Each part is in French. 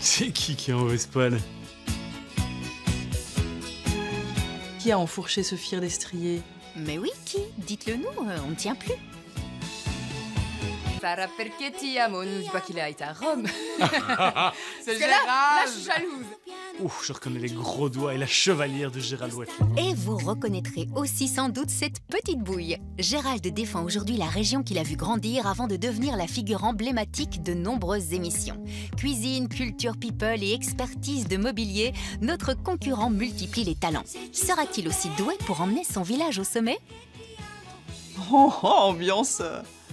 C'est qui est en Vespagne? Qui a enfourché ce fier destrier? Mais oui, qui? Dites-le nous, on ne tient plus. Sarah Perchetti, amo, non dis pas qu'il a été à Rome. C'est Gérald. là, je suis jalouse. Ouf, je reconnais les gros doigts et la chevalière de Gérald Ouellet. Et vous reconnaîtrez aussi sans doute cette petite bouille. Gérald défend aujourd'hui la région qu'il a vu grandir avant de devenir la figure emblématique de nombreuses émissions. Cuisine, culture people et expertise de mobilier, notre concurrent multiplie les talents. Sera-t-il aussi doué pour emmener son village au sommet? Oh, ambiance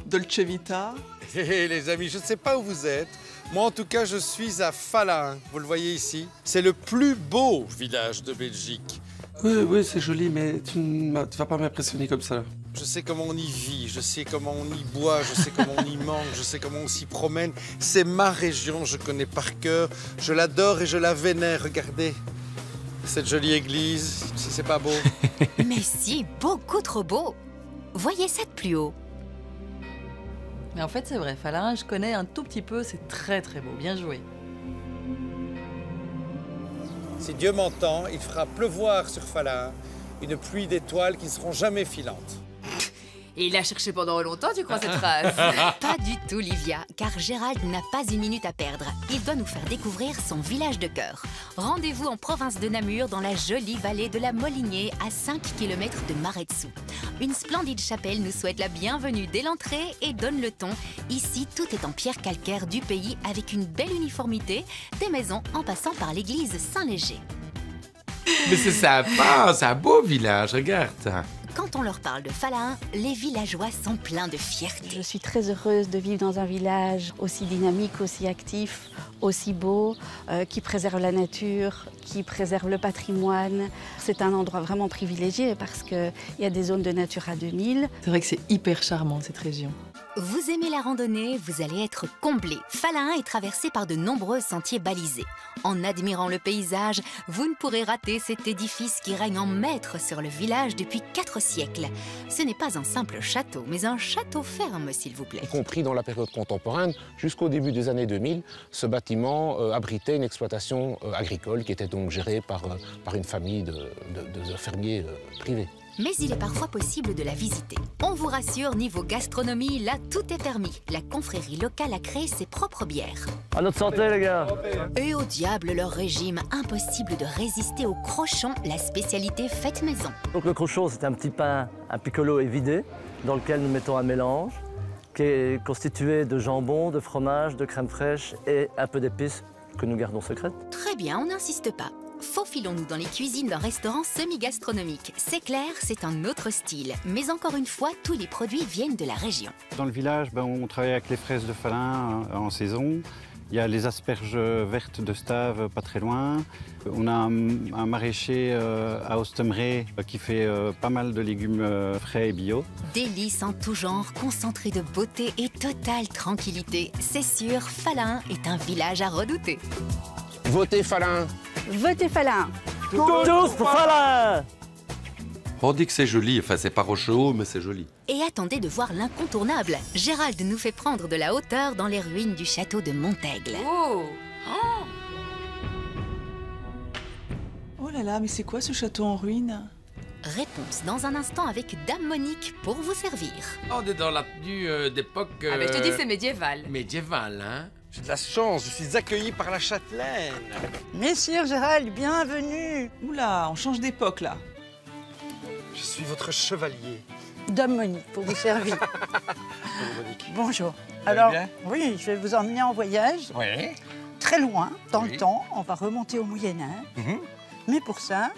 Dolce Vita. Hé les amis, je ne sais pas où vous êtes. Moi en tout cas, je suis à Falain. Vous le voyez ici. C'est le plus beau village de Belgique. Oui, c'est joli, mais tu vas pas m'impressionner comme ça. Je sais comment on y vit, je sais comment on y boit, je sais comment on y mange, je sais comment on s'y promène. C'est ma région, je connais par cœur. Je l'adore et je la vénère. Regardez cette jolie église, si c'est pas beau. Mais si, beaucoup trop beau. Voyez ça de plus haut. Mais en fait, c'est vrai, Falain, je connais un tout petit peu, c'est très très beau, bien joué. Si Dieu m'entend, il fera pleuvoir sur Falain une pluie d'étoiles qui ne seront jamais filantes. Et il a cherché pendant longtemps, tu crois, cette phrase? Pas du tout, Livia, car Gérald n'a pas une minute à perdre. Il doit nous faire découvrir son village de cœur. Rendez-vous en province de Namur, dans la jolie vallée de la Molinier, à 5 km de Maretsu. Une splendide chapelle nous souhaite la bienvenue dès l'entrée et donne le ton. Ici, tout est en pierre calcaire du pays, avec une belle uniformité, des maisons en passant par l'église Saint-Léger. Mais c'est sympa, c'est un beau village, regarde. Quand on leur parle de Falain, les villageois sont pleins de fierté. Je suis très heureuse de vivre dans un village aussi dynamique, aussi actif, aussi beau, qui préserve la nature, qui préserve le patrimoine. C'est un endroit vraiment privilégié parce qu'il y a des zones de Natura 2000. C'est vrai que c'est hyper charmant, cette région. Vous aimez la randonnée, vous allez être comblé. Falain est traversé par de nombreux sentiers balisés. En admirant le paysage, vous ne pourrez rater cet édifice qui règne en maître sur le village depuis 4 siècles. Ce n'est pas un simple château, mais un château ferme, s'il vous plaît. Y compris dans la période contemporaine, jusqu'au début des années 2000, ce bâtiment abritait une exploitation agricole qui était donc gérée par une famille de fermiers privés. Mais il est parfois possible de la visiter. On vous rassure, niveau gastronomie, là, tout est permis. La confrérie locale a créé ses propres bières. À notre santé, les gars. Et au diable leur régime, impossible de résister au crochon, la spécialité faite maison. Donc le crochon, c'est un petit pain, un piccolo évidé, dans lequel nous mettons un mélange, qui est constitué de jambon, de fromage, de crème fraîche et un peu d'épices que nous gardons secrètes. Très bien, on n'insiste pas. Faufilons-nous dans les cuisines d'un restaurant semi-gastronomique. C'est clair, c'est un autre style. Mais encore une fois, tous les produits viennent de la région. Dans le village, on travaille avec les fraises de Falain en saison. Il y a les asperges vertes de Stave, pas très loin. On a un maraîcher à Oostemree qui fait pas mal de légumes frais et bio. Délices en tout genre, concentré de beauté et totale tranquillité. C'est sûr, Falain est un village à redouter. Votez Falain! Votez Falain! Tous pour Falain! On dit que c'est joli, enfin c'est pas rocheux, mais c'est joli. Et attendez de voir l'incontournable. Gérald nous fait prendre de la hauteur dans les ruines du château de Montaigle. Oh, Oh là là, mais c'est quoi ce château en ruine? Réponse dans un instant avec Dame Monique pour vous servir. On est dans la tenue d'époque... Ah mais je te dis, c'est médiéval. médiévale, hein. J'ai de la chance, je suis accueilli par la châtelaine. Messire Gérald, bienvenue. Oula, on change d'époque là. Je suis votre chevalier. Dame Monique, pour vous servir. Bonjour, Monique. Bonjour. allez Alors, bien oui, je vais vous emmener en voyage, Oui. très loin, dans Oui. le temps. On va remonter au Moyen-Âge. Mais pour ça,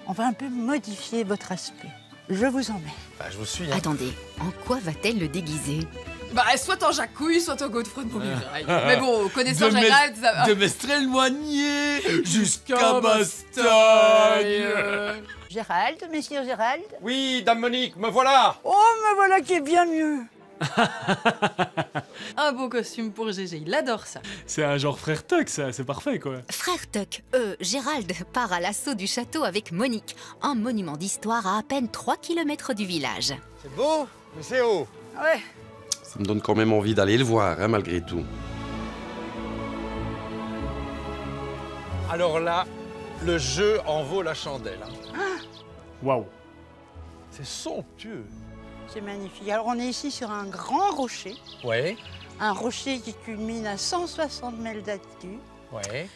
on va un peu modifier votre aspect. Je vous emmène. Bah, je vous suis. Attendez, en quoi va-t-elle le déguiser? Bah, soit en jacouille, soit en Godefroy de Montmirail. Mais bon, connaissant Gérald, ça va. De m'éloigner jusqu'à Bastogne. Gérald, messire Gérald. Oui, Dame Monique, me voilà. Oh, me voilà qui est bien mieux. Un beau costume pour Gégé, il adore ça. C'est un genre frère Tuck, ça, c'est parfait, quoi. Frère Tuck, Gérald part à l'assaut du château avec Monique, un monument d'histoire à peine 3 km du village. C'est beau, mais c'est haut. Ouais. Ça me donne quand même envie d'aller le voir, hein, malgré tout. Alors là, le jeu en vaut la chandelle. Waouh. C'est somptueux. C'est magnifique. Alors on est ici sur un grand rocher. Ouais, Un rocher qui culmine à 160 mètres d'altitude. ouais.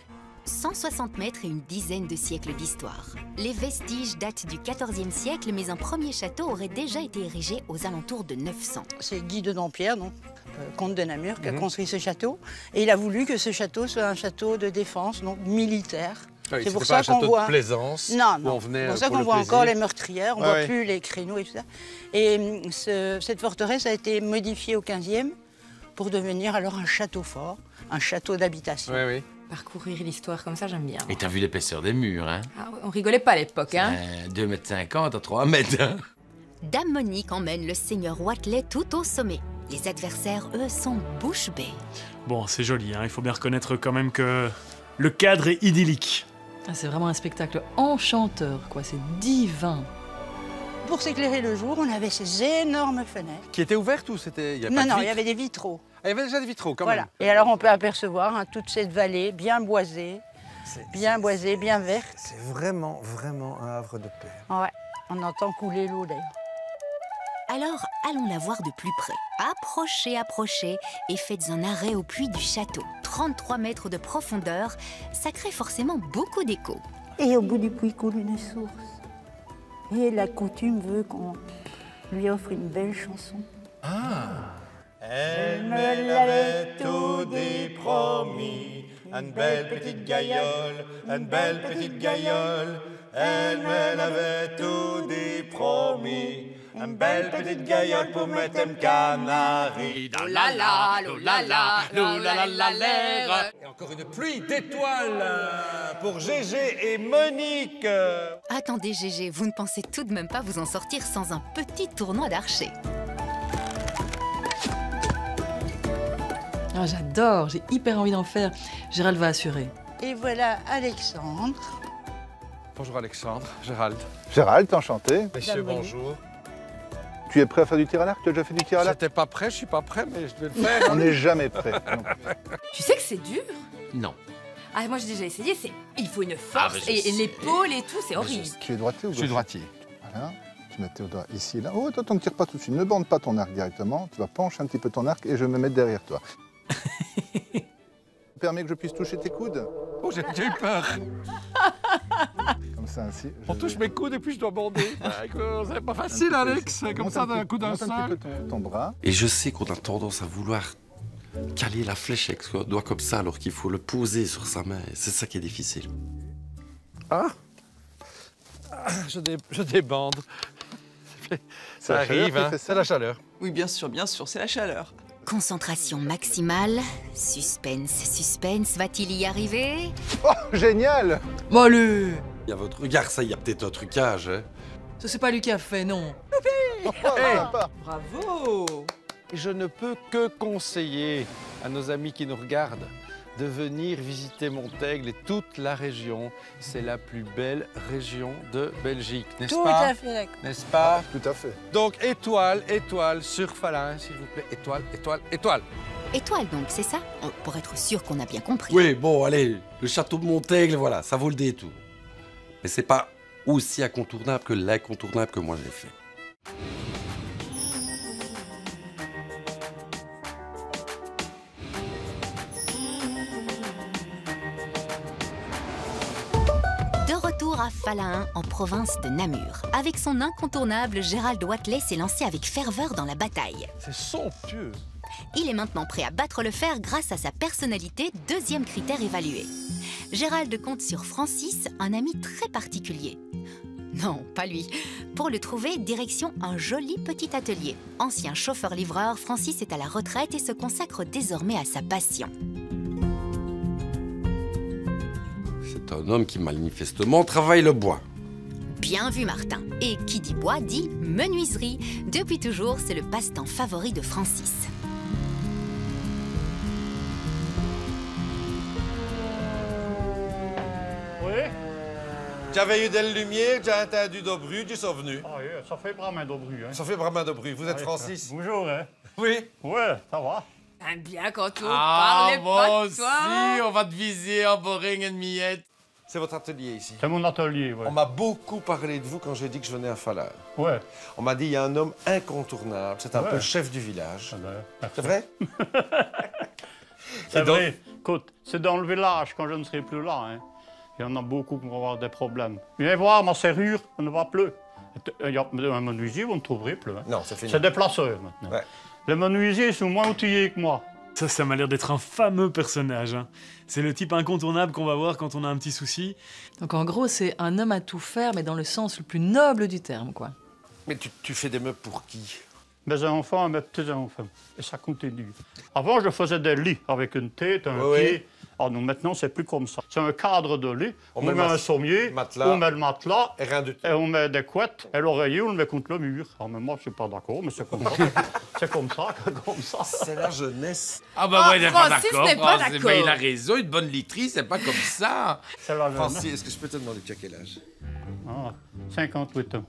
160 mètres et une dizaine de siècles d'histoire. Les vestiges datent du XIVe siècle, mais un premier château aurait déjà été érigé aux alentours de 900. C'est Guy de Dampierre, donc, comte de Namur, qui a construit ce château. Et il a voulu que ce château soit un château de défense, donc militaire. Oui, c'est pour pas ça un qu'on château voit. de plaisance. Non, où non. on venait C'est pour ça pour qu'on le voit plaisir. encore les meurtrières, on Ouais, voit ouais. plus les créneaux et tout ça. Et cette forteresse a été modifiée au XVe pour devenir alors un château fort, un château d'habitation. Oui, oui. Parcourir l'histoire comme ça, j'aime bien. Et t'as vu l'épaisseur des murs, hein? Ah ouais, on rigolait pas à l'époque, hein. 2,50 m à 3 mètres, hein? Dame Monique emmène le seigneur Watley tout au sommet. Les adversaires, eux, sont bouche bée. Bon, c'est joli, hein. Il faut bien reconnaître quand même que le cadre est idyllique. Ah, c'est vraiment un spectacle enchanteur, quoi. C'est divin. Pour s'éclairer le jour, on avait ces énormes fenêtres. Qui était ouverte ou c'était... Non, non, il y avait des vitraux. Ah, il y avait déjà des vitraux quand Voilà. même. Et alors on peut apercevoir toute cette vallée bien boisée, bien verte. C'est vraiment, vraiment un havre de paix. Ouais, on entend couler l'eau d'ailleurs. Alors, allons la voir de plus près. Approchez, approchez et faites un arrêt au puits du château. 33 mètres de profondeur, ça crée forcément beaucoup d'écho. Et au bout du puits coule une source. Et la coutume veut qu'on lui offre une belle chanson. Elle me l'avait tout dit promis, une belle petite gaillole, une belle petite gaillole. Elle me l'avait tout dit promis, une belle petite gaillole pour mettre un canari. Oh là là, oh là là, oh là là, l'air. Et encore une pluie d'étoiles pour Gégé et Monique. Attendez, Gégé, vous ne pensez tout de même pas vous en sortir sans un petit tournoi d'archer. Ah, j'adore, j'ai hyper envie d'en faire. Gérald va assurer. Et voilà Alexandre. Bonjour Alexandre, Gérald. Gérald, enchanté. Messieurs, bonjour. Tu es prêt à faire du tir à l'arc? Tu as déjà fait du tir à l'arc? J'étais pas prêt, je suis pas prêt, mais je vais le faire. On n'est jamais prêt. Non. Tu sais que c'est dur? Non. Ah, moi j'ai déjà essayé, il faut une force, mais je et l'épaule et tout, c'est horrible. Tu es droitier ou Je suis gaucher? droitier. Voilà. Tu mets tes doigts ici et là. Oh, attends, ne tire pas tout de suite. Ne bande pas ton arc directement. Tu vas pencher un petit peu ton arc et je vais me mettre derrière toi. Permets que je puisse toucher tes coudes? Oh, j'ai eu peur. Comme ça, ainsi. On touche mes coudes et puis je dois bander. C'est pas facile, Alex, comme ça d'un coup d'un Monte un seul. petit peu ton bras. Et je sais qu'on a tendance à vouloir caler la flèche avec son doigt comme ça, alors qu'il faut le poser sur sa main. C'est ça qui est difficile. Je débande. Ça la chaleur arrive, qui hein. fait ça C'est la chaleur. Oui, bien sûr, c'est la chaleur. Concentration maximale. Suspense, suspense, va-t-il y arriver? Oh, génial! Bon, allez. Il y a votre regard, ça, il y a peut-être un trucage, hein. Ça, c'est pas lui qui a fait, non. Oh, sympa. Bravo! Je ne peux que conseiller à nos amis qui nous regardent de venir visiter Montaigle et toute la région. C'est la plus belle région de Belgique, n'est-ce Tout pas? à fait d'accord. N'est-ce pas? Tout à fait. Donc étoile, étoile sur Falin, s'il vous plaît. Étoile, étoile, étoile. Étoile donc, c'est ça? Oh, pour être sûr qu'on a bien compris. Oui, bon, allez, le château de Montaigle, voilà, ça vaut le détour. Mais c'est pas aussi incontournable que l'incontournable que moi j'ai fait. De retour à Falun, en province de Namur. Avec son incontournable, Gérald Watley s'est lancé avec ferveur dans la bataille. C'est somptueux. Il est maintenant prêt à battre le fer grâce à sa personnalité, deuxième critère évalué. Gérald compte sur Francis, un ami très particulier. Non, pas lui. Pour le trouver, direction un joli petit atelier. Ancien chauffeur-livreur, Francis est à la retraite et se consacre désormais à sa passion. C'est un homme qui manifestement travaille le bois. Bien vu, Martin. Et qui dit bois dit menuiserie. Depuis toujours, c'est le passe-temps favori de Francis. Oui? J'avais eu de la lumière, j'ai entendu d'obru, du sont venu. Ah oui, ça fait vraiment d'obru. Hein. Ça fait vraiment d'obru. Vous êtes Oui, Francis? Bonjour, hein? Oui. Ouais, ça va. J'aime bien quand on Ah, parle moi pas de aussi, toi. on va te viser en boring et de miette. C'est votre atelier ici? C'est mon atelier, oui. On m'a beaucoup parlé de vous quand j'ai dit que je venais à Falain. Ouais. On m'a dit il y a un homme incontournable, c'est un peu le chef du village. C'est vrai? C'est vrai. Écoute, c'est dans le village quand je ne serai plus là. Hein. Il y en a beaucoup qui vont avoir des problèmes. Viens voir, ma serrure, on ne va plus. Il y a un menuisier, vous ne trouverez plus. Hein. Non, c'est fini. C'est des placeurs maintenant. Ouais. Les menuisiers sont moins outillés que moi. Ça m'a l'air d'être un fameux personnage. Hein. C'est le type incontournable qu'on va voir quand on a un petit souci. Donc en gros, c'est un homme à tout faire, mais dans le sens le plus noble du terme, quoi. Mais tu fais des meubles pour qui? Mes enfants et mes petits-enfants. Et ça continue. Avant, je faisais des lits avec une tête, un Oui, pied. oui. Ah non, maintenant, c'est plus comme ça. C'est un cadre de lit. On met un sommier, matelas, on met le matelas, et rien du tout. Et on met des couettes, et l'oreiller, on le met contre le mur. Alors, mais moi, je ne suis pas d'accord, mais c'est comme ça. C'est comme ça. C'est la jeunesse. Ah bah ouais, il n'est pas Francis d'accord. n'est pas Francis, d'accord. mais il a raison, une bonne literie, c'est pas comme ça. C'est la Francis, est-ce que je peux te demander tu as quel âge? 58 ans.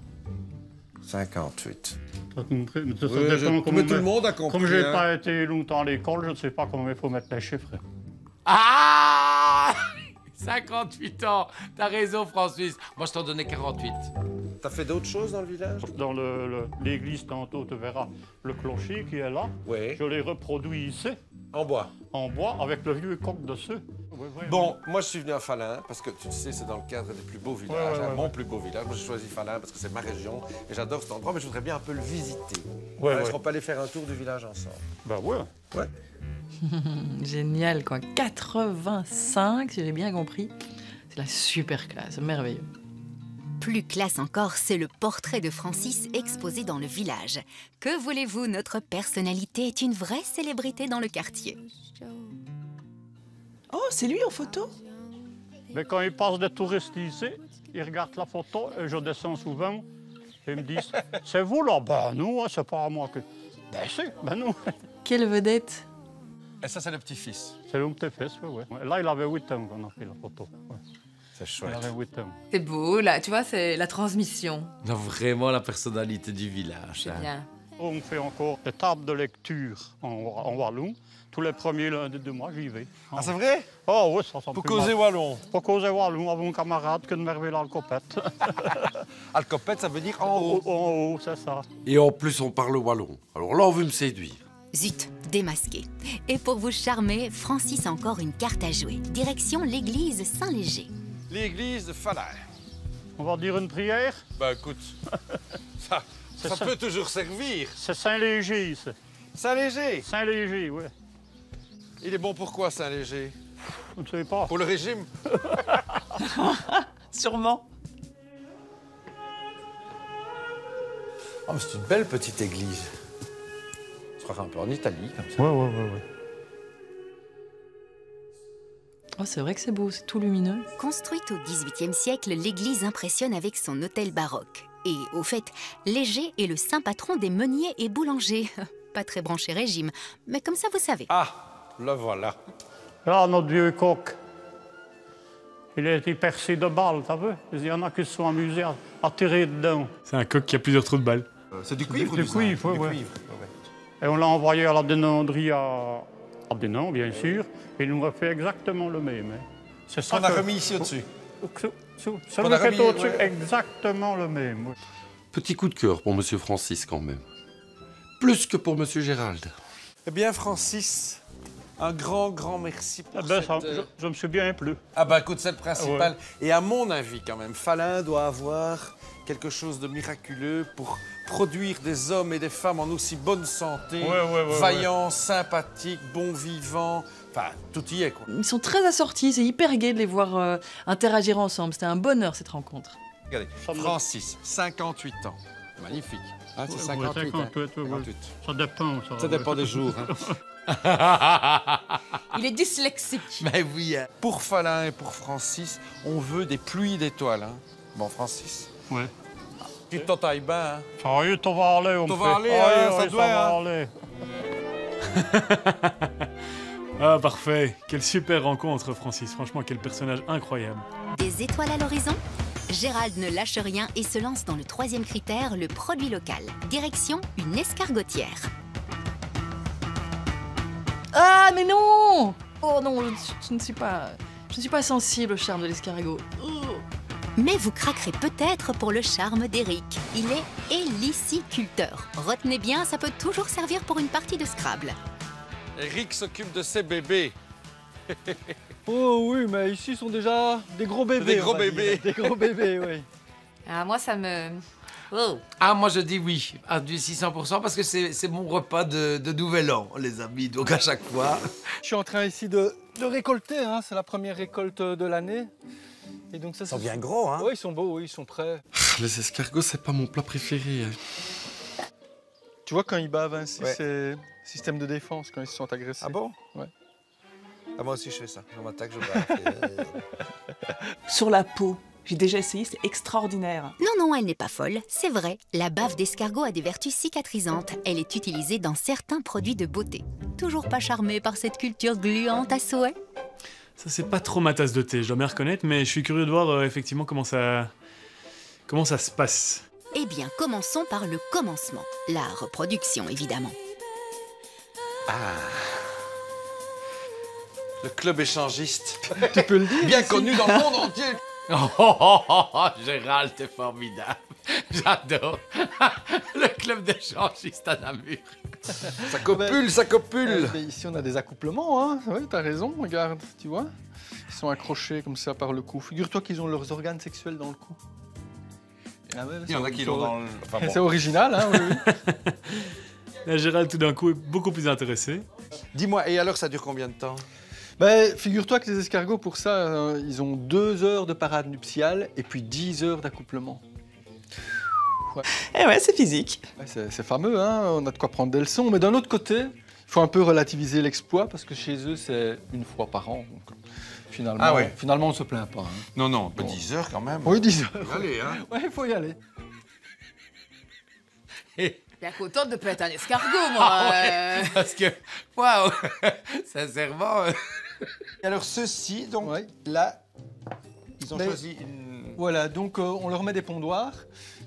58. Ça dépend mais tout le monde a compris. Comme je n'ai hein. pas été longtemps à l'école, je ne sais pas comment il faut mettre les chiffres. Ah 58 ans. T'as raison, Francis. Moi, je t'en donnais 48. T'as fait d'autres choses dans le village? Dans l'église, tantôt, tu verras le clocher qui est là. Oui. Je l'ai reproduit ici. En bois? En bois, avec le vieux coq dessus. Bon, moi je suis venu à Falain parce que tu sais, c'est dans le cadre des plus beaux villages, mon plus beau village. Moi j'ai choisi Falain parce que c'est ma région et j'adore cet endroit, mais je voudrais bien un peu le visiter. Est-ce qu'on peut aller faire un tour du village ensemble? Bah ouais. Ouais. Génial, quoi. 85, si j'ai bien compris. C'est la super classe, merveilleux. Plus classe encore, c'est le portrait de Francis exposé dans le village. Que voulez-vous, notre personnalité est une vraie célébrité dans le quartier. Oh, c'est lui en photo? Mais quand il passe des touristes ici, ils regardent la photo et je descends souvent et ils me disent « C'est vous là ?» Ben non, c'est pas à moi que... Ben si, ben non. Quelle vedette? Et ça c'est le petit-fils? C'est le petit-fils, oui. Là, il avait 8 ans quand on a fait la photo. Ouais. C'est chouette. Il avait 8 ans. C'est beau, là, tu vois, c'est la transmission. Non, vraiment la personnalité du village. C'est bien. On fait encore des tables de lecture en wallon. Tous les premiers lundis du mois, j'y vais. Ah, c'est vrai? Oh oui, ça sent Pour causer wallon? Pour causer wallon, avec mon camarade que de merveille l'alcopette. Alcopette, ça veut dire en haut? En haut, c'est ça. Et en plus, on parle wallon. Alors là, on veut me séduire. Zut, démasqué. Et pour vous charmer, Francis a encore une carte à jouer. Direction l'église Saint-Léger. L'église de Falain. On va dire une prière? Ben écoute, ça peut toujours servir. C'est Saint-Léger, ça. Saint-Léger? Saint-Léger, oui. Il est bon pour quoi, Saint-Léger? Je ne sais pas. Pour le régime? Sûrement. Oh, mais c'est une belle petite église. On se croirait un peu en Italie, comme ça. Ouais. Oh, c'est vrai que c'est beau, c'est tout lumineux. Construite au XVIIIe siècle, l'église impressionne avec son hôtel baroque. Et au fait, Léger est le saint patron des meuniers et boulangers. Pas très branché régime, mais comme ça vous savez. Ah, le voilà. Là, notre vieux coq, il a été percé de balles, t'as vu? Il y en a qui se sont amusés à tirer dedans. C'est un coq qui a plusieurs trous de balles. C'est du cuivre ou du du cuivre, zinc? oui. Du cuivre, ouais. Et on l'a envoyé à la dénanderie à Dénan, bien sûr. Et il nous refait exactement le même. C'est ça qu'on a remis ici au-dessus. Celui qui est au-dessus, exactement le même. Oui. Petit coup de cœur pour Monsieur Francis, quand même. Plus que pour Monsieur Gérald. Eh bien, Francis, un grand merci pour je me suis bien plu. Ah bah écoute, c'est le principal. Ouais. Et à mon avis, quand même, Falain doit avoir quelque chose de miraculeux pour produire des hommes et des femmes en aussi bonne santé, vaillants, sympathiques, bons vivants. Enfin, tout y est, quoi. Ils sont très assortis, c'est hyper gai de les voir interagir ensemble. C'était un bonheur, cette rencontre. Regardez, Francis, 58 ans. Magnifique. Hein, c'est 58, 58, 58. Ça dépend. Ça dépend des jours. Hein. Il est dyslexique. Mais oui. Hein. Pour Falain et pour Francis, on veut des pluies d'étoiles. Hein. Bon, Francis. Ouais. Tu t'entailles bien. Hein. Ça y est, tu vas aller. Tu vas aller, ça doit aller. Ah, parfait. Quelle super rencontre, Francis. Franchement, quel personnage incroyable. Des étoiles à l'horizon? Gérald ne lâche rien et se lance dans le 3e critère, le produit local. Direction, une escargotière. Ah, mais non! Oh non, je ne suis pas... Je ne suis pas sensible au charme de l'escargot. Mais vous craquerez peut-être pour le charme d'Eric. Il est héliciculteur. Retenez bien, ça peut toujours servir pour une partie de Scrabble. Eric s'occupe de ses bébés. Oh oui, mais ici sont déjà des gros bébés. Des gros bébés. Des gros bébés, oui. Ah, moi, ça me... Oh. Ah, moi je dis oui, à du 600% parce que c'est mon repas de Nouvel An, les amis. Donc à chaque fois. Je suis en train ici de récolter, hein. C'est la première récolte de l'année. Et donc ça, Ils sont bien gros, hein? Oui, ils sont beaux, oui, ils sont prêts. Les escargots, c'est pas mon plat préféré. Hein. Tu vois, quand ils bavent ainsi, Ouais. c'est système de défense quand ils se sont agressés. Ah bon? Ouais. Ah, moi aussi je fais ça. Je m'attaque, je bats. Sur la peau, j'ai déjà essayé, c'est extraordinaire. Non, elle n'est pas folle, c'est vrai. La bave d'escargot a des vertus cicatrisantes. Elle est utilisée dans certains produits de beauté. Toujours pas charmé par cette culture gluante à souhait? Ça, c'est pas trop ma tasse de thé, je dois bien reconnaître, mais je suis curieux de voir effectivement comment ça se passe. Eh bien, commençons par le commencement. La reproduction, évidemment. Ah. Le club échangiste. Tu peux le dire? Bien connu dans le monde entier. Gérald, t'es formidable. J'adore. Le club d'échangistes à Namur. Ça copule, ça copule. Mais ici, on a des accouplements, hein. Oui, t'as raison, regarde, tu vois. Ils sont accrochés comme ça par le cou. Figure-toi qu'ils ont leurs organes sexuels dans le cou. Ah ouais, Il y en a qui l'ont dans le... Enfin, bon. C'est original, hein, oui. Là, Gérald, tout d'un coup, est beaucoup plus intéressé. Dis-moi, et alors ça dure combien de temps? Ben, figure-toi que les escargots, pour ça, ils ont 2 heures de parade nuptiale et puis 10 heures d'accouplement. Ouais. Eh ouais, c'est physique. Ouais, c'est fameux, hein, on a de quoi prendre des leçons. Mais d'un autre côté, il faut un peu relativiser l'exploit parce que chez eux, c'est 1 fois par an. Donc, finalement, finalement, on ne se plaint pas. Hein. Non, non, pas 10 heures quand même. Oui, 10 heures. Allez, hein. Ouais, il faut y aller. Bien contente de pas être un escargot, moi. Ah ouais, parce que, waouh, sincèrement. Et alors ceux-ci, donc là, ils ont choisi une... Voilà, donc on leur met des pondoirs.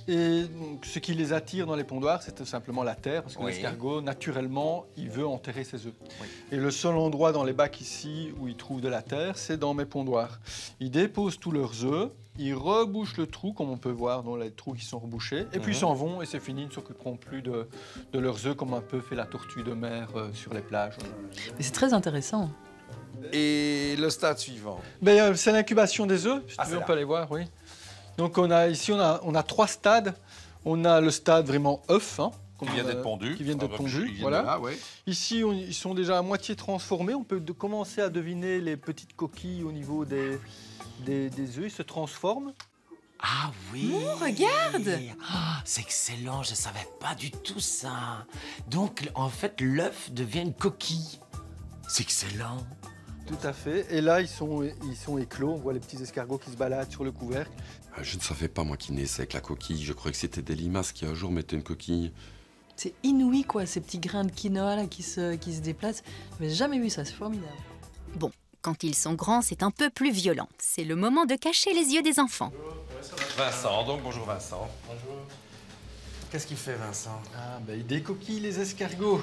Et donc, ce qui les attire dans les pondoirs, c'est tout simplement la terre, parce que l'escargot, naturellement, il veut enterrer ses œufs. Oui. Et le seul endroit dans les bacs ici où ils trouvent de la terre, c'est dans mes pondoirs. Ils déposent tous leurs œufs, ils rebouchent le trou, comme on peut voir dans les trous qui sont rebouchés, et puis ils s'en vont, et c'est fini, ils ne s'occuperont plus de leurs œufs, comme un peu fait la tortue de mer sur les plages. Mais c'est très intéressant. Et le stade suivant? C'est l'incubation des œufs, si tu veux, on peut aller voir, oui. Donc ici, on a 3 stades. On a le stade vraiment œuf, hein, qui vient d'être pondu. Qui vient d'être pondu, voilà. Là, ouais. Ici, ils sont déjà à moitié transformés. On peut commencer à deviner les petites coquilles au niveau des œufs. Ils se transforment. Ah oui. Oh, regarde. Oh, c'est excellent, je savais pas du tout ça. Donc, en fait, l'œuf devient une coquille. C'est excellent. Tout à fait. Et là, ils sont éclos. On voit les petits escargots qui se baladent sur le couvercle. Je ne savais pas, moi, qu'ils naissaient avec la coquille. Je croyais que c'était des limaces qui, un jour, mettaient une coquille. C'est inouï, quoi, ces petits grains de quinoa là, qui se déplacent. J'avais jamais vu ça, c'est formidable. Bon, quand ils sont grands, c'est un peu plus violent. C'est le moment de cacher les yeux des enfants. Vincent, donc bonjour Vincent. Bonjour. Qu'est-ce qu'il fait Vincent? Ah, ben il décoquille les escargots.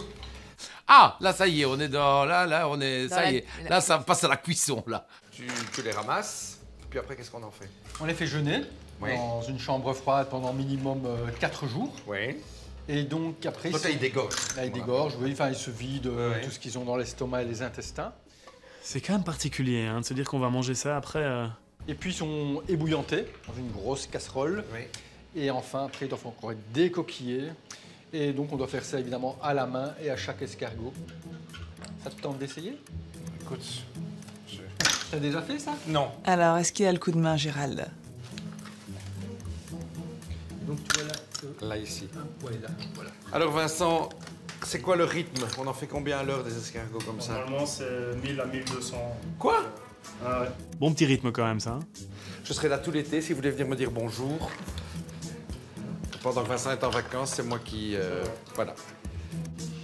Ah, là, ça y est, on est dans... Là, on est... Dans ça la- y est. Là, ça passe à la cuisson, là. Tu les ramasses, puis après, qu'est-ce qu'on en fait? On les fait jeûner Oui. dans une chambre froide pendant minimum 4 jours. Oui. Et donc après... Donc là, ils dégorgent. Là, ils dégorgent, oui. Enfin, ils se vident tout ce qu'ils ont dans l'estomac et les intestins. C'est quand même particulier hein, de se dire qu'on va manger ça après. Et puis, ils sont ébouillantés dans une grosse casserole. Oui. Et enfin, après, ils doivent encore être décoquillés. Et donc, on doit faire ça évidemment à la main et à chaque escargot. Ça te tente d'essayer? Écoute, T'as déjà fait ça? Non. Alors, est-ce qu'il a le coup de main, Gérald? Donc, tu vois là... Là, ici. Ouais, là, voilà. Alors Vincent, c'est quoi le rythme? On en fait combien à l'heure des escargots comme ça? Normalement, c'est 1000 à 1200. Quoi? Ah ouais. Bon petit rythme quand même ça. Hein. Je serai là tout l'été si vous voulez venir me dire bonjour. Pendant que Vincent est en vacances, c'est moi qui... voilà.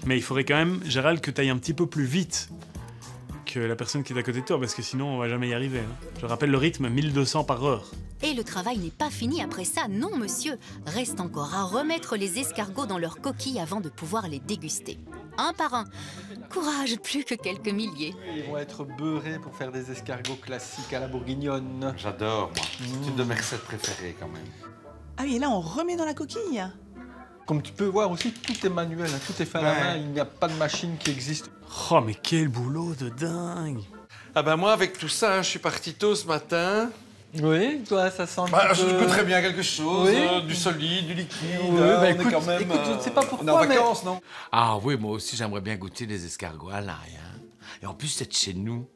Mais il faudrait quand même, Gérald, que tu ailles un petit peu plus vite que la personne qui est à côté de toi, parce que sinon on va jamais y arriver. Hein. Je rappelle le rythme, 1200 par heure. Et le travail n'est pas fini après ça, non monsieur. Reste encore à remettre les escargots dans leur coquille avant de pouvoir les déguster. un par un. Courage, plus que quelques milliers. Ils vont être beurrés pour faire des escargots classiques à la bourguignonne. J'adore, moi. C'est une de mes recettes préférées, quand même. Ah oui, et là, on remet dans la coquille. Comme tu peux voir aussi, tout est manuel, hein, tout est fait à la main. Il n'y a pas de machine qui existe. Oh, mais quel boulot de dingue! Ah ben moi, avec tout ça, je suis parti tôt ce matin. Oui, toi, ça sent Je goûterais bien quelque chose, Oui. Du solide, du liquide. Oui, on bah est écoute, quand même, écoute, je ne sais pas pourquoi, on est en mais- vacances, non? Ah oui, moi aussi, j'aimerais bien goûter des escargots à l'ail. Hein. Et en plus, c'est de chez nous.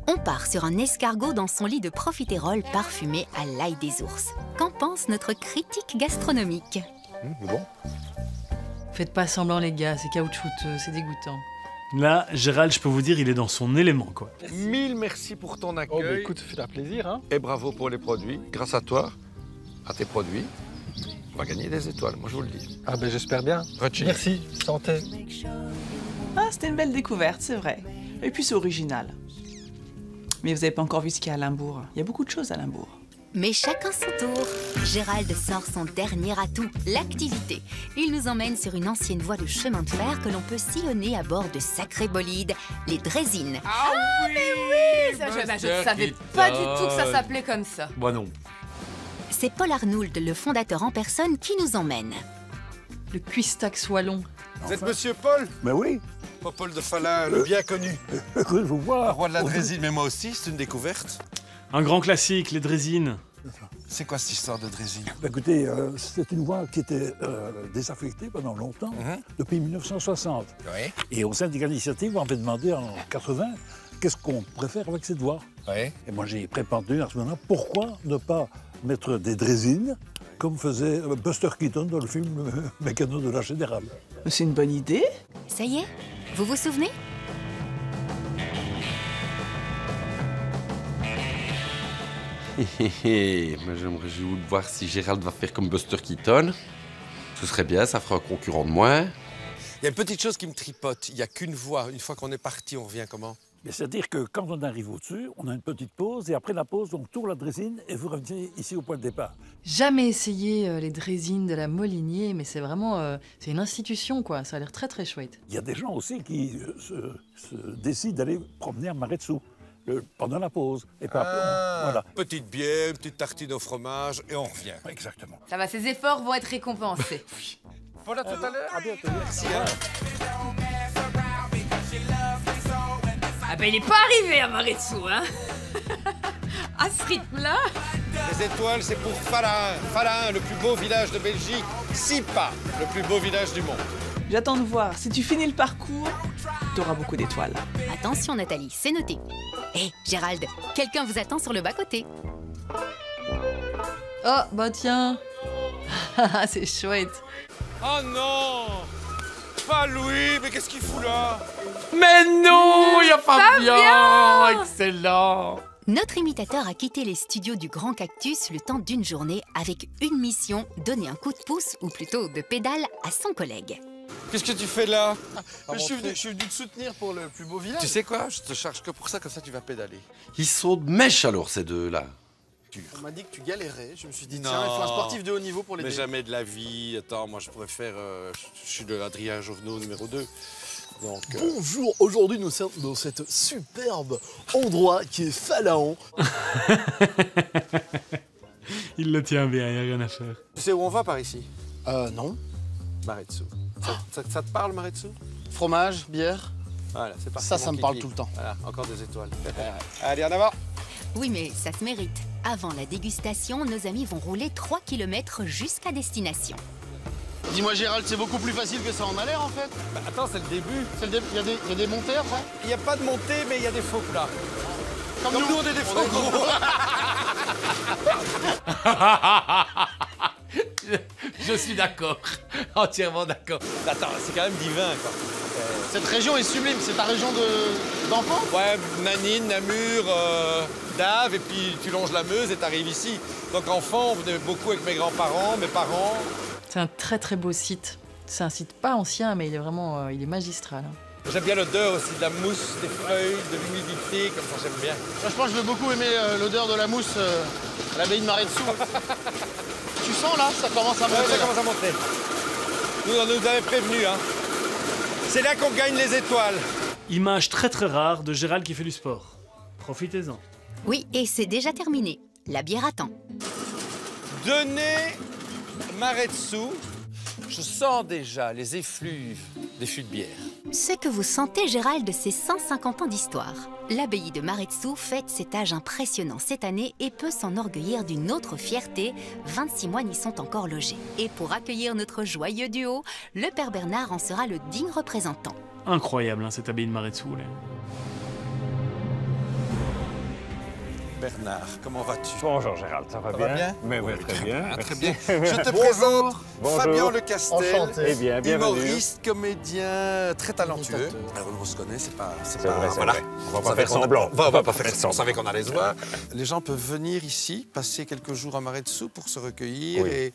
On part sur un escargot dans son lit de profiterole parfumé à l'ail des ours. Qu'en pense notre critique gastronomique? Bon. Faites pas semblant, les gars, c'est caoutchouteux, c'est dégoûtant. Là, Gérald, je peux vous dire, il est dans son élément, quoi. Mille merci pour ton accueil. Oh, bah écoute, ça fait un plaisir. Hein. Et bravo pour les produits. Grâce à toi, à tes produits, on va gagner des étoiles, moi je vous le dis. Ah ben j'espère bien. Merci, santé. Ah, c'était une belle découverte, c'est vrai. Et puis c'est original. Mais vous n'avez pas encore vu ce qu'il y a à Limbourg. Il y a beaucoup de choses à Limbourg. Mais chacun son tour. Gérald sort son dernier atout, l'activité. Il nous emmène sur une ancienne voie de chemin de fer que l'on peut sillonner à bord de sacrés bolides, les draisines. Ah mais oui, ça, je ne savais pas du tout que ça s'appelait comme ça. Moi non. C'est Paul Arnould, le fondateur en personne, qui nous emmène. Le Cuistax wallon. Vous êtes monsieur Paul? Mais oui. Pas Paul de Falin, le bien connu. Je vous vois. Le roi de la drésine, mais moi aussi, c'est une découverte. Un grand classique, les draisines. C'est quoi cette histoire de drésine? Bah, écoutez, c'est une voie qui était désaffectée pendant longtemps, depuis 1960. Oui. Et au syndicat d'initiative, on m'avait demandé en 80 qu'est-ce qu'on préfère avec cette voie. Oui. Et moi, j'ai prétendu à ce moment-là, pourquoi ne pas mettre des draisines comme faisait Buster Keaton dans le film Mécano de la Générale. C'est une bonne idée. Ça y est, vous vous souvenez? Moi, j'aimerais juste voir si Gérald va faire comme Buster Keaton. Ce serait bien, ça fera un concurrent de moins. Il y a une petite chose qui me tripote. Il n'y a qu'une voie. Une fois qu'on est parti, on revient comment? C'est-à-dire que quand on arrive au-dessus, on a une petite pause et après la pause, on tourne la draisine et vous revenez ici au point de départ. Jamais essayé les draisines de la Molinier, mais c'est vraiment c'est une institution, quoi. Ça a l'air très très chouette. Il y a des gens aussi qui se décident d'aller promener à Maretsu pendant la pause. Et voilà. Petite bière, une petite tartine au fromage et on revient. Exactement. Ça va, ses efforts vont être récompensés. Voilà, tout à l'heure. À bientôt. Merci. Hein. Ah ben il est pas arrivé à Maretsu, hein. À ce rythme-là. Les étoiles, c'est pour Falin. Falin, le plus beau village de Belgique. Sipa, le plus beau village du monde. J'attends de voir. Si tu finis le parcours, tu auras beaucoup d'étoiles. Attention Nathalie, c'est noté. Hé, Gérald, quelqu'un vous attend sur le bas-côté. Oh, bah tiens. C'est chouette. Oh non! Pas Louis, mais qu'est-ce qu'il fout là? Mais non, il y a Fabien. Excellent. Notre imitateur a quitté les studios du Grand Cactus le temps d'une journée avec une mission, donner un coup de pouce, ou plutôt de pédale, à son collègue. Qu'est-ce que tu fais là? Je suis venu te soutenir pour le plus beau village. Tu sais quoi? Je te charge que pour ça, comme ça tu vas pédaler. Ils sont de mèche alors, ces deux-là. On m'a dit que tu galérais. Je me suis dit, tiens, il faut un sportif de haut niveau pour les Mais jamais de la vie. Attends, moi je pourrais faire. Je suis de Adrien Jovenot numéro 2. Donc, Bonjour, aujourd'hui nous sommes dans cet superbe endroit qui est Falaon. Il le tient bien, il n'y a rien à faire. Tu sais où on va par ici? Non. Maretsu. Ça te parle, Maretsu? Fromage, bière. Voilà, c'est parti. Ça me parle tout le temps. Voilà, encore des étoiles. Allez, en avant! Oui, mais ça se mérite. Avant la dégustation, nos amis vont rouler 3 km jusqu'à destination. Dis-moi Gérald, c'est beaucoup plus facile que ça en a l'air en fait. Bah, attends, c'est le début. Il y a des montées après? Il n'y a pas de montée, mais il y a des faux plats. Comme nous, on est des faux gros. Je suis d'accord, entièrement d'accord. Attends, c'est quand même divin, quoi. Cette région est sublime, c'est ta région d'enfance? Ouais, Nanine, Namur, Dave, et puis tu longes la Meuse et t'arrives ici. Donc enfant, on venait beaucoup avec mes grands-parents, mes parents. C'est un très très beau site. C'est un site pas ancien, mais il est vraiment il est magistral. J'aime bien l'odeur aussi de la mousse, des feuilles, de l'humidité, comme ça j'aime bien. Moi, je pense que je vais beaucoup aimer l'odeur de la mousse à l'abbaye de Maretsu. Tu sens là, ça commence à monter. Ouais, ça commence à monter. On nous avait prévenu, hein. C'est là qu'on gagne les étoiles. Image très très rare de Gérald qui fait du sport. Profitez-en. Oui, et c'est déjà terminé. La bière attend. Donnez Maretsu. Je sens déjà les effluves des fûts de bière. Ce que vous sentez, Gérald, c'est 150 ans d'histoire. L'abbaye de Maretsu fête cet âge impressionnant cette année et peut s'enorgueillir d'une autre fierté. 26 moines y sont encore logés. Et pour accueillir notre joyeux duo, le père Bernard en sera le digne représentant. Incroyable, hein, cette abbaye de Maretsu. Là. Bernard, comment vas-tu? Bonjour Gérald, ça va bien? Mais oui, très bien. Très bien. Je te présente Fabien Le Castel, eh bien, bienvenue. humoriste, comédien, très talentueux. On se connaît, c'est pas vrai, voilà. On va pas faire semblant. On va pas faire semblant. On savait qu'on allait se voir. Les gens peuvent venir ici, passer quelques jours à Maretsu pour se recueillir. Oui.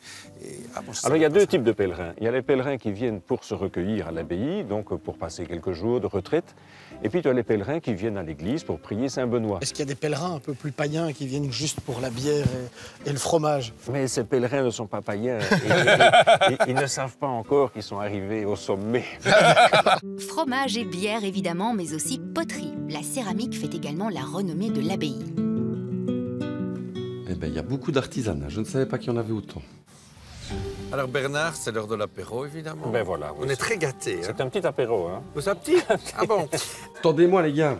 Bon, alors il y a deux types de pèlerins. Il y a les pèlerins qui viennent pour se recueillir à l'abbaye, donc pour passer quelques jours de retraite. Et puis tu as les pèlerins qui viennent à l'église pour prier Saint-Benoît. Est-ce qu'il y a des pèlerins un peu plus païens qui viennent juste pour la bière et le fromage? Mais ces pèlerins ne sont pas païens. Ils ne savent pas encore qu'ils sont arrivés au sommet. Fromage et bière évidemment, mais aussi poterie. La céramique fait également la renommée de l'abbaye. Eh bien, il y a beaucoup d'artisanat. Je ne savais pas qu'il y en avait autant. Alors Bernard, c'est l'heure de l'apéro, évidemment. Ben voilà. On est très gâtés. C'est un petit apéro, hein. C'est un petit? Ah bon? Attendez-moi, les gars.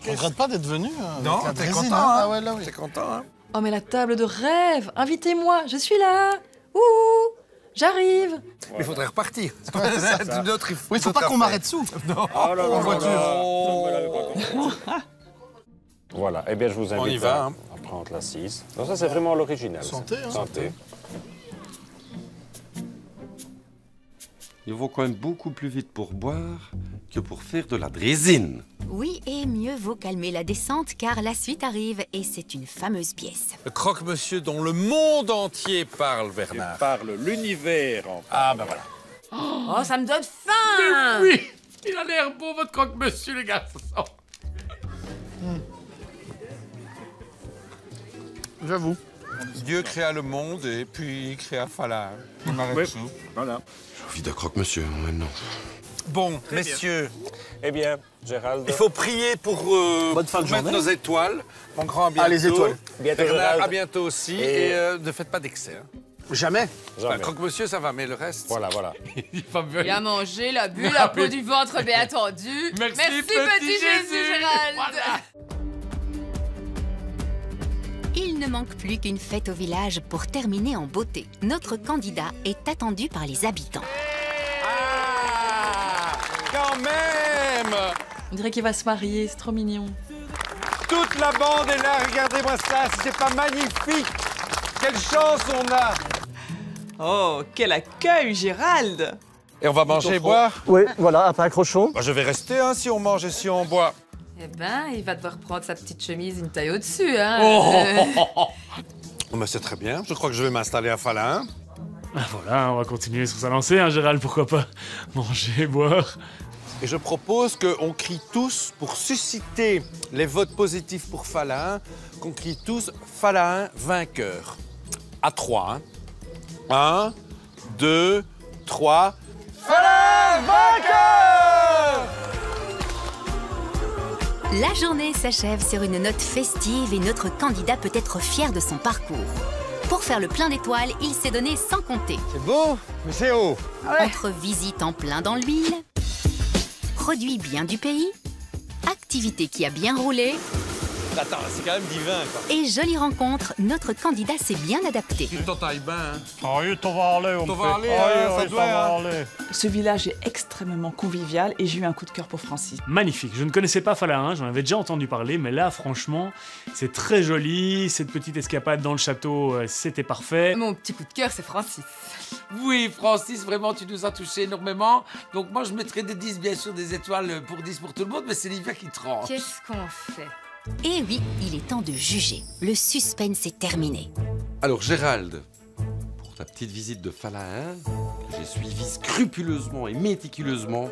Je regrette pas d'être venu. Non, t'es content, hein? Ah ouais, là, oui. T'es content, hein? Oh, mais la table de rêve! Invitez-moi, je suis là! Ouh! J'arrive! Il faudrait repartir. C'est une autre. Oui, faut pas qu'on m'arrête dessous. Non, en voiture. Voilà, eh bien je vous invite à prendre l'assise. Donc ça c'est vraiment l'original. Santé, hein. Santé. Il vaut quand même beaucoup plus vite pour boire que pour faire de la drésine. Oui, et mieux vaut calmer la descente car la suite arrive et c'est une fameuse pièce. Le croque-monsieur dont le monde entier parle, Bernard. Parle l'univers en Ah, ben voilà. Oh, ça me donne faim! Oui, il a l'air beau, votre croque-monsieur, les garçons. J'avoue. Dieu créa le monde et puis il créa Fala. Oui, voilà. J'ai envie de croque-monsieur maintenant. Bon, messieurs. Eh bien, Gérald. Il faut prier pour bonne fin de mettre journée. nos étoiles. Mon grand, à bientôt. Ah, les étoiles. Bientôt, Bernard, Gérald. à bientôt aussi. Et ne faites pas d'excès. Hein. Jamais. Enfin, croque-monsieur, ça va, mais le reste... Voilà, voilà. Il a mangé, la bu, la peau du ventre bien attendu. Merci, petit Jésus, Gérald. Voilà. Il ne manque plus qu'une fête au village pour terminer en beauté. Notre candidat est attendu par les habitants. Ah, quand même! On dirait qu'il va se marier, c'est trop mignon. Toute la bande est là, regardez-moi ça, c'est pas magnifique! Quelle chance on a! Oh, quel accueil, Gérald! Et on va manger et boire? Oui, voilà, après accrochons. Bah, je vais rester hein, si on mange et si on boit. Eh ben, il va devoir prendre sa petite chemise une taille au-dessus, hein. Oh, mais c'est très bien, je crois que je vais m'installer à Fala. Ah, voilà, on va continuer sur sa lancée, hein, Gérald, pourquoi pas manger, boire. Et je propose qu'on crie tous, pour susciter les votes positifs pour Fala, qu'on crie tous Fala vainqueur. À 3. 1, 2, 3. Fala vainqueur! La journée s'achève sur une note festive et notre candidat peut être fier de son parcours. Pour faire le plein d'étoiles, il s'est donné sans compter. C'est beau, mais c'est haut. Entre visites en plein dans l'huile, produits bien du pays, activité qui a bien roulé Attends, c'est quand même divin, quoi. et jolie rencontre, notre candidat s'est bien adapté. Tu t'entailles bien, hein. Ah oui, t'en vas aller, on T'en fait. vas aller, Ah oui, hein, ça oui, doit, va hein. aller. Ce village est extrêmement convivial et j'ai eu un coup de cœur pour Francis. Magnifique, je ne connaissais pas Fala, hein, j'en avais déjà entendu parler, mais là, franchement, c'est très joli. Cette petite escapade dans le château, c'était parfait. Mon petit coup de cœur, c'est Francis. Oui, Francis, vraiment, tu nous as touché énormément. Donc moi, je mettrais des 10, bien sûr, des étoiles pour 10 pour tout le monde, mais c'est l'hiver qui tranche. Qu'est-ce qu'on fait? Et oui, il est temps de juger. Le suspense est terminé. Alors, Gérald, pour ta petite visite de Falahin, que j'ai suivie scrupuleusement et méticuleusement,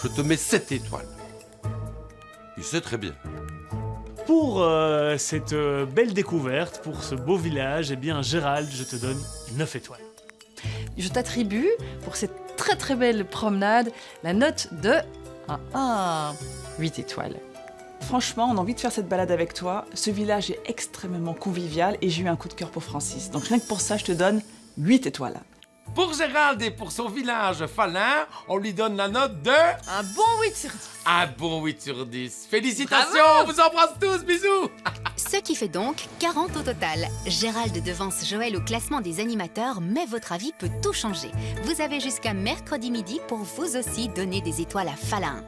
je te mets 7 étoiles. Et c'est très bien. Pour cette belle découverte, pour ce beau village, eh bien, Gérald, je te donne 9 étoiles. Je t'attribue, pour cette très très belle promenade. La note de 8 étoiles. Franchement, on a envie de faire cette balade avec toi. Ce village est extrêmement convivial et j'ai eu un coup de cœur pour Francis. Donc rien que pour ça, je te donne 8 étoiles. Pour Gérald et pour son village Falin, on lui donne la note de... Un bon 8 sur 10. Un bon 8 sur 10. Félicitations, Bravo. on vous embrasse tous, bisous. Ce qui fait donc 40 au total. Gérald devance Joël au classement des animateurs, mais votre avis peut tout changer. Vous avez jusqu'à mercredi midi pour vous aussi donner des étoiles à Falin.